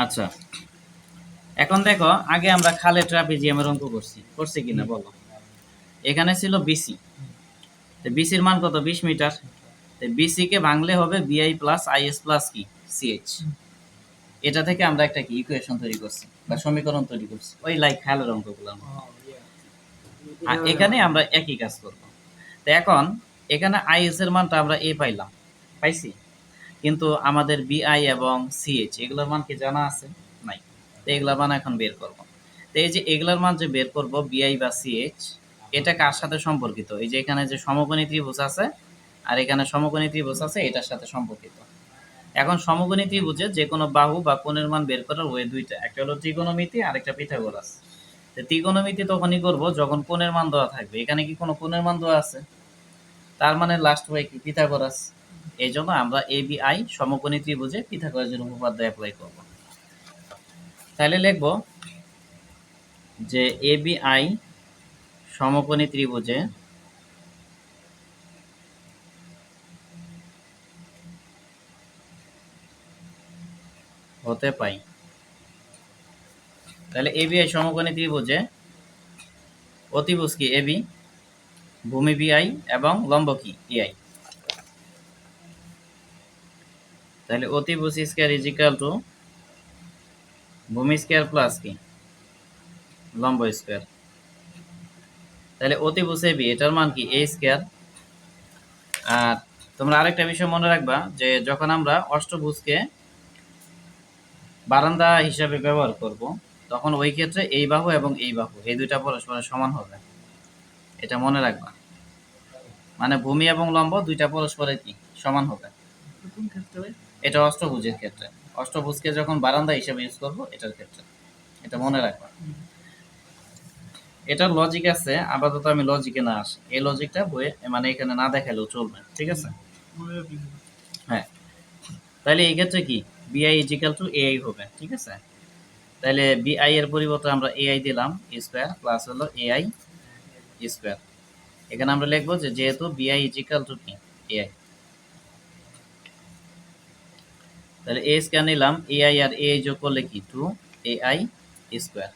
আচ্ছা, এখন দেখো, আগে আমরা খালের ট্রাপিজিয়ামের অঙ্ক করছি কিনা বলো। এখানে ছিল বিসি, বিসির মান কত? 20 মিটার। বিসি কে ভাঙলে হবে বিআই প্লাস আইএস প্লাস কি সিএইচ। এটা থেকে আমরা একটা কি ইকুয়েশন তৈরি করছি বা সমীকরণ তৈরি করছি, ওই লাইক খালের অঙ্কগুলো। আর এখানে আমরা একই কাজ করব। তো এখন এখানে আইএস এর মানটা আমরা পাইছি, কিন্তু আমাদের বিআই এবং সিএইচ এগুলোর মান কি জানা আছে? নাই। তো এগুলোর মান এখন বের করব। তো এই যে এগুলোর মান যে বের করব বিআই বা সিএইচ, এটা কার সাথে সম্পর্কিত? এই যে এখানে যে সমকোণী ত্রিভুজ আছে আর এখানে সমকোণী ত্রিভুজ আছে, এটার সাথে সম্পর্কিত। এখন সমকোণী ত্রিভুজে যে কোনো বাহু বা কোণের মান বের করার ওয়ে দুইটা, একটা হলো ত্রিকোণমিতি আর একটা পিথাগোরাস। তো ত্রিকোণমিতি তখনই করব যখন কোণের মান দেওয়া থাকবে। এখানে কি কোনো কোণের মান দেওয়া আছে? তার মানে লাস্ট ওয়ে কি পিথাগোরাস। এই জন্য আমরা এ বি আই সমকোণী ত্রিভুজে পিথাগোরাসের উপপাদ্য অ্যাপ্লাই করব। তাহলে লিখব যে এ বি আই সমকোণী ত্রিভুজে হতে পাই। তাহলে এ বি আই সমকোণী ত্রিভুজে অতিভুজ কি এ বি, ভূমি বি আই এবং লম্ব কি এআই। তাহলে অতিভুজ স্কয়ার ইজ ইকুয়াল টু ভূমি স্কয়ার প্লাস কি লম্ব স্কয়ার। তাহলে অতিভুজ এ বি এটার মান কি এ স্কয়ার। আর তোমরা আরেকটা বিষয় মনে রাখবা যে যখন আমরা অষ্টভুজকে বারান্দা হিসাবে ব্যবহার করব, তখন ওই ক্ষেত্রে এই বাহু এবং এই বাহু এই দুইটা পরস্পরের সমান হবে। এটা মনে রাখবা, মানে ভূমি এবং লম্ব দুইটা পরস্পরের কি সমান হবে। এটা অষ্টভুজের ক্ষেত্রে, অষ্টভুজকে যখন বারান্দা হিসাবে ইউজ করব এটার ক্ষেত্রে, এটা মনে রাখবা। এটার লজিক আছে, আপাতত আমি লজিকে না আসি, এই লজিকটা বইয়ে মানে এখানে না দেখালেও চলবে, ঠিক আছে? হ্যাঁ, তাহলে এই ক্ষেত্রে কি বিআই ইজিক্যাল টু এআই হবে, ঠিক আছে? তাহলে বিআই এর পরিবর্তে আমরা এআই দিলাম স্কয়ার প্লাস হলো এআই স্কয়ার। এখানে আমরা লিখবো যে যেহেতু বিআই ইজিক্যাল টু কি এআই, তাহলে এ স্কয়ার নিলাম, এআই আর এআই যোগ করলে কি 2 এআই স্কয়ার,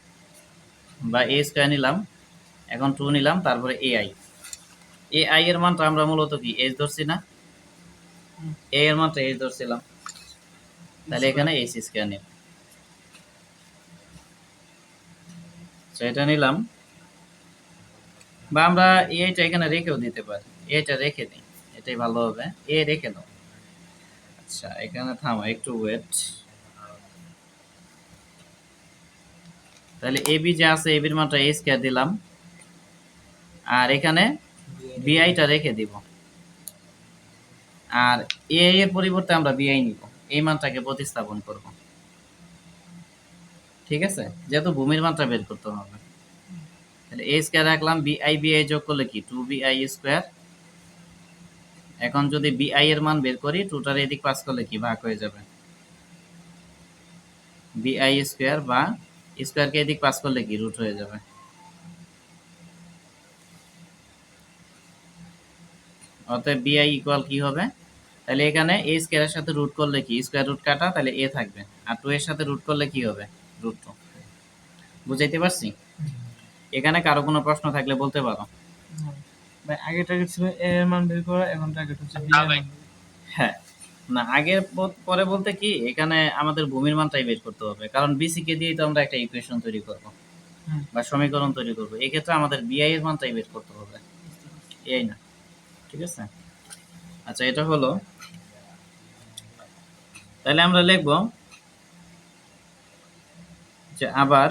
বা এ স্কয়ার নিলাম, এখন 2 নিলাম, তারপরে এআই। এআই এর মানটা আমরা মূলত কি এইচ ধরছি না, এ এর মানটা এইচ ধরছিলাম, তাহলে এখানে এইচ স্কয়ার নিলাম। এটা নিলাম, বা আমরা এইটা এখানে রেখেও দিতে পারি, এটা রেখে দিই, এটাই ভালো হবে, এ রেখে দাও। আচ্ছা, এখানে থামো, একটু ওয়েট। তাহলে এবি যে আছে, এবির মানটা এ স্কয়ার দিলাম, আর এখানে বিআইটা রেখে দিব, আর এ এর পরিবর্তে আমরা বিআই নিব, এই মানটাকে প্রতিস্থাপন করব, ঠিক আছে? যেহেতু ভূমির মানটা বের করতে হবে, তাহলে এ স্কয়ার রাখলাম, বিআই যোগ করলে কি 2বিআই স্কয়ার। এখন যদি বিআই এর মান বের করি, 2টার এদিক পাস করলে কি ভাগ হয়ে যাবে, বিআই স্কয়ার, বা স্কয়ারকে এদিক পাস করলে কি রুট হয়ে যাবে। অতএব বিআই ইকুয়াল কি হবে, তাহলে এখানে এ স্কয়ারের সাথে রুট করলে কি স্কয়ার রুট কাটা, তাহলে এ থাকবে, আর 2 এর সাথে রুট করলে কি হবে রুট 2। বুঝাইতে পারছি? এখানে কারো কোনো প্রশ্ন থাকলে বলতে পারো। ভাই আগে টার্গেট ছিল এ এর মান বের করা, এখন টার্গেট হচ্ছে বি এর মান। হ্যাঁ, না আগে পরে বলতে কি এখানে আমাদের ভূমির মানটাই বের করতে হবে, কারণ বিসি কে দিয়েই তো আমরা একটা ইকুয়েশন তৈরি করব বা সমীকরণ তৈরি করব। এই ক্ষেত্রে আমাদের বিআই এর মানটাই বের করতে হবে, এই না, ঠিক আছে? আচ্ছা, এটা হলো। তাহলে আমরা লিখব যে আবার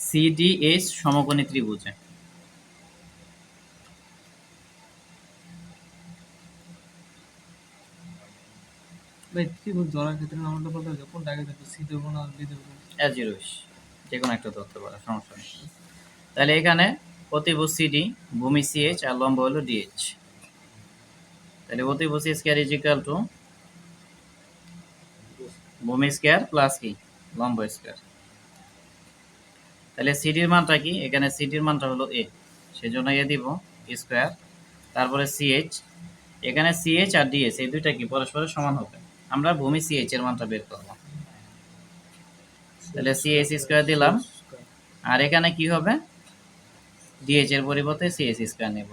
সিডিএইচ সমকোণী ত্রিভুজে ভাই ত্রিভুজ ধরার ক্ষেত্রে নামটা বলতে হবে, কোনটা আগে দেবো, সি দেবো না বি দেবো? যে কোনো একটা ধরতে পারো, সমস্যা নেই। তাহলে এখানে অতিভুজ সিডি, ভূমি সিএইচ আর লম্ব হলো ডিএইচ। তাহলে অতিভুজ স্কয়ার ইজ ইকুয়াল টু ভূমি স্কয়ার প্লাস কি লম্ব স্কয়ার। তাহলে সিডির মানটা কি, এখানে সিডির মানটা হলো এ, সেজন্য এ দিব স্কয়ার, তারপরে সিএইচ, এখানে সিএইচ আর ডিএস এই দুইটা কি পরস্পরের সমান হবে। আমরা ভূমি সিএইচ এর মানটা বের করব। তাহলে সিএইচ স্কয়ার দিলাম, আর এখানে কি হবে, ডিএইচ এর পরিবর্তে সিএইচ স্কয়ার নেব।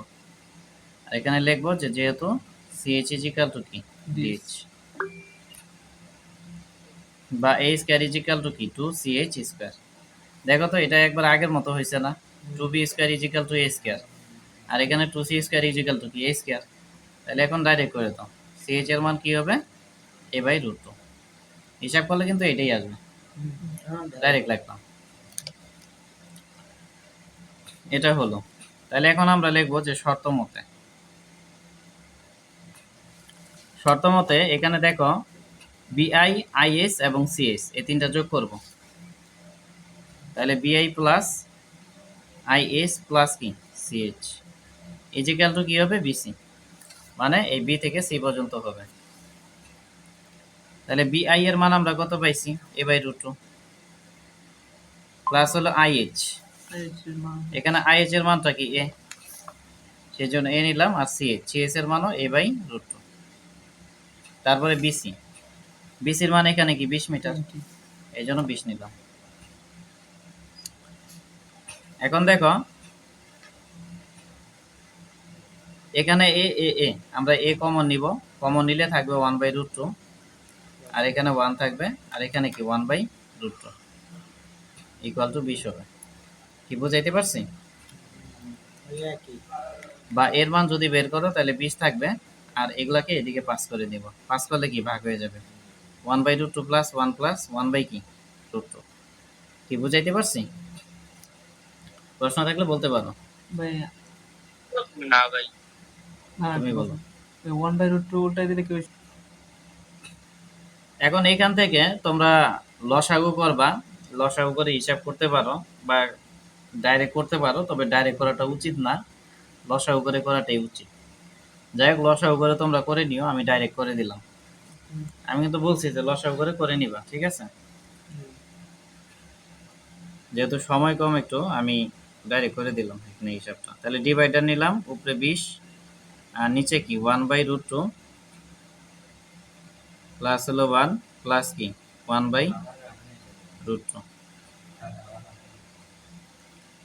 আর এখানে লিখবো যে যেহেতু সিএইচ ইজ ইকুয়াল টু কি ডিএইচ, বা এ স্কয়ার ইজ ইকুয়াল টু কি 2সিএইচ স্কয়ার। দেখো তো এটা একবার আগের মতো হয়েছে না, 2বি square is equal to A square, আর এখানে 2সি স্কয়ার ইজ ইকুয়াল টু কি এ স্কয়ার। তাহলে এখন ডাইরেক্ট করে দাও, সিএইচ এর মান কি হবে a/√2। হিসাব করলে কিন্তু এটাই আসবে, ডাইরেক্ট লিখলাম, এটা হলো। তাহলে এখন আমরা লিখবো যে শর্ত মতে এখানে দেখো বিআই, আইএস এবং সিএস এই তিনটা যোগ করব। তাহলে বিআই প্লাস আইএস প্লাস কি সিএইচ ইজিক্যাল টু কি হবে বিসি, মানে এই বি থেকে সি পর্যন্ত হবে। তাহলে বিআই এর মান আমরা কত পাইছি a/√2 প্লাস হলো আইএইচ, এখানে আইএইচ এর মানটা কি এ, সেই জন্য এ নিলাম, আর সিএস এর মানও a/√2। তারপরে বিসি, বিসির মান এখানে কি 20 মিটার, এই জন্য 20 নিলাম। এখন দেখো এখানে এ এ এ আমরা এ কমন নিব, কমন নিলে থাকবে 1/√2, আর এখানে 1 থাকবে, আর এখানে কি 1/√2 ইকুয়াল টু 20 হবে। কি বুঝাইতে পারছি? বা এর মান যদি বের করো তাহলে 20 থাকবে, আর এগুলাকে এদিকে পাস করে দিব, পাস করলে কি ভাগ হয়ে যাবে, 1/√2 প্লাস 1 প্লাস 1 বাই কি √2। কি বুঝাইতে পারছি? প্রশ্ন থাকলে বলতে পারো। ভাই না ভাই, তুমি বলো। 1/√2 উল্টাই দিলে কি হয়? এখন এখান থেকে তোমরা লসাগু করবা, লসাগু করে হিসাব করতে পারো বা ডাইরেক্ট করতে পারো, তবে ডাইরেক্ট করাটা উচিত না, লসাগু করে করাটাই উচিত। যাই হোক, লসাগু করে তোমরা করে নিও, আমি ডাইরেক্ট করে দিলাম। আমি কিন্তু বলছি যে লসাগু করে নিবা, ঠিক আছে? যেহেতু সময় কম একটু, আমি ডাইরেক্ট করে দিলাম এখানে হিসাবটা। তাহলে ডিভাইডার নিলাম, উপরে 20 আর নিচে কি 1/√2 প্লাস হলো 1 প্লাস কি 1/√2।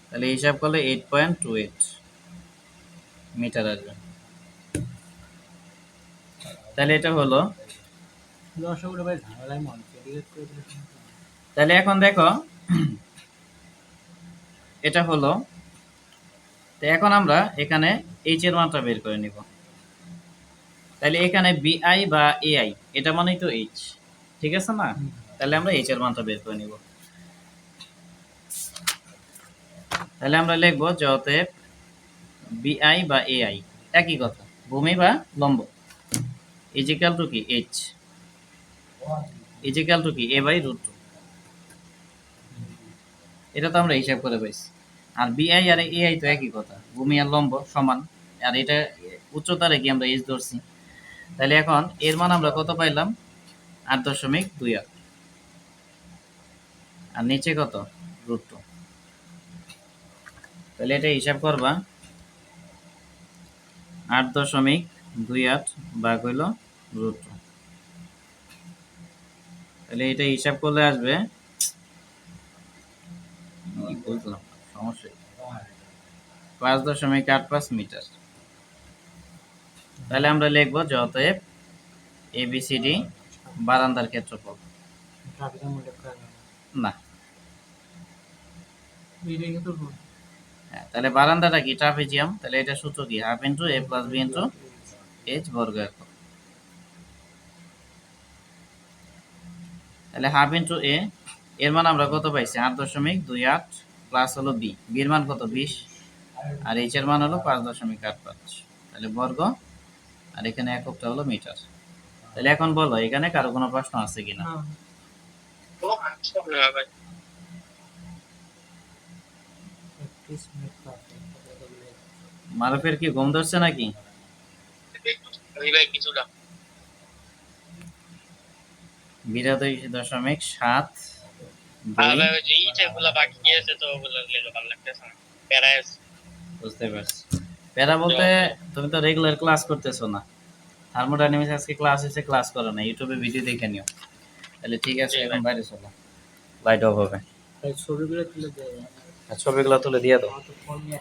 তাহলে হিসাব করলে 8.28 মিটার আসবে। তাহলে এটা হলো। তাহলে এখন দেখো এটা হলো। তো এখন আমরা এখানে এইচ এর মানটা বের করে নিব। তাহলে এখানে বিআই বা এআই এটা মানেই তো এইচ, ঠিক আছে না? তাহলে আমরা এইচ এর মানটা বের করে নিব। তাহলে আমরা লিখবো যে অতএব বিআই বা এআই একই কথা, ভূমি বা লম্ব, ইজিক্যাল টু কি এইচ, ইজিক্যাল টু কি a/√2। এটা তো আমরা হিসাব করে পাইছি। আর বিআই আর এআই তো একই কথা, ভূমি আর লম্ব সমান, আর এটা উচ্চতারে কি আমরা এইচ ধরছি। তাহলে এখন এর মান আমরা কত পাইলাম 8.28, আর নিচে কত √2। তাহলে এটা হিসাব করবা 8.28 ভাগ হইল √2। তাহলে এটা হিসাব করলে আসবে, বুঝলাম সমস্যা, 5.85 মিটার। তাহলে আমরা লিখবো যে অতএব এবিসিডি বারান্দার ক্ষেত্রফল না। হ্যাঁ, তাহলে বারান্দাটা কি ট্রাপিজিয়াম, তাহলে এটা সূত্র কি হাফ ইন্টু এ প্লাস বি ইন্টু এইচ বর্গ একক। তাহলে হাফ ইন্টু এ এর মান আমরা কত পাইছি 8.28 প্লাস হলো বি, বির মান কত 20, আর এইচ এর মান হলো 5.85। তাহলে বর্গ, আর এখানে এককটা হলো মিটার। তাহলে এখন বলো এখানে কারো কোনো প্রশ্ন আছে কিনা? না ভাই, মারুফের কি ঘুম ধরছে নাকি? আমি ভাই কিছুটা 82.7 ভাই ওই যে ইটেগুলো বাকি আছে তো ওগুলো লেগে ভালো লাগতেছে না, প্যারাস। বুঝতে পারছি। প্যারা বলতে তুমি তো রেগুলার ক্লাস করতেছো না, থার্মোডাইনামিক্স আজকে ক্লাস হয়েছে, ক্লাস করো না, ইউটিউবে ভিডিও দেখে নিও। তাহলে ঠিক আছে, জি এখন ভাই। বাইরে চলো, লাইট অফ হবে। ছবিগুলো তুলে দেবো। আর ছবিগুলো তুলে দিয়ে দাও। আমার তো ফোন নিয়ে